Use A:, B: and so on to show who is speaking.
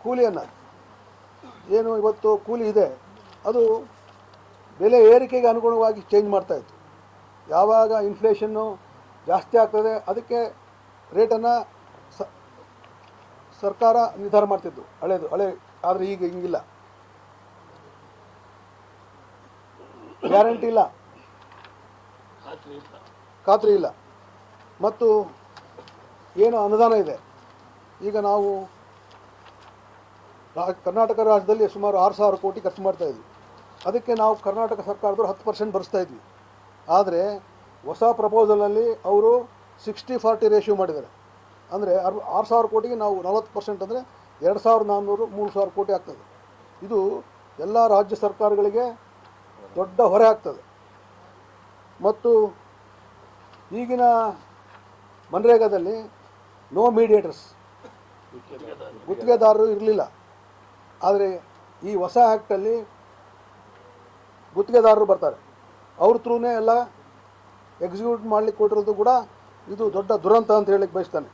A: ಕೂಲಿಯನ್ನು ಏನು ಇವತ್ತು ಕೂಲಿ ಇದೆ ಅದು ಬೆಲೆ ಏರಿಕೆಗೆ ಅನುಗುಣವಾಗಿ ಚೇಂಜ್ ಮಾಡ್ತಾಯಿತ್ತು. ಯಾವಾಗ ಇನ್ಫ್ಲೇಷನ್ನು ಜಾಸ್ತಿ ಆಗ್ತದೆ ಅದಕ್ಕೆ ರೇಟನ್ನು ಸರ್ಕಾರ ನಿರ್ಧಾರ ಮಾಡ್ತಿದ್ದು ಹಳೆ. ಆದರೆ ಈಗ ಹಿಂಗಿಲ್ಲ, ಗ್ಯಾರಂಟಿ ಇಲ್ಲ, ಖಾತ್ರಿ ಇಲ್ಲ. ಮತ್ತು ಏನು ಅನುದಾನ ಇದೆ, ಈಗ ನಾವು ಕರ್ನಾಟಕ ರಾಜ್ಯದಲ್ಲಿ ಸುಮಾರು 6,000 ಕೋಟಿ ಖರ್ಚು ಮಾಡ್ತಾಯಿದ್ವಿ. ಅದಕ್ಕೆ ನಾವು ಕರ್ನಾಟಕ ಸರ್ಕಾರದವರು 10% ಭರಿಸ್ತಾ ಇದ್ವಿ. ಆದರೆ ಹೊಸ ಪ್ರಪೋಸಲಲ್ಲಿ ಅವರು 60-40 ರೇಷಿಯೋ ಮಾಡಿದ್ದಾರೆ. ಅಂದರೆ 6,000 ಕೋಟಿಗೆ ನಾವು 40% ಅಂದರೆ 2,400-3,000 ಕೋಟಿ ಆಗ್ತದೆ. ಇದು ಎಲ್ಲ ರಾಜ್ಯ ಸರ್ಕಾರಗಳಿಗೆ ದೊಡ್ಡ ಹೊರೆ ಆಗ್ತದೆ. ಮತ್ತು ಈಗಿನ ಮನ್ರೇಗಾದಲ್ಲಿ ನೋ ಮೀಡಿಯೇಟರ್ಸ್, ಗುತ್ತಿಗೆದಾರರು ಇರಲಿಲ್ಲ. ಆದರೆ ಈ ಹೊಸ ಆ್ಯಕ್ಟಲ್ಲಿ ಗುತ್ತಿಗೆದಾರರು ಬರ್ತಾರೆ, ಅವ್ರ ಥ್ರೂನೇ ಎಲ್ಲ ಎಕ್ಸಿಕ್ಯೂಟ್ ಮಾಡಲಿಕ್ಕೆ ಕೊಟ್ಟಿರೋದು ಕೂಡ ಇದು ದೊಡ್ಡ ದುರಂತ ಅಂತ ಹೇಳಲಿಕ್ಕೆ ಬಯಸ್ತಾನೆ.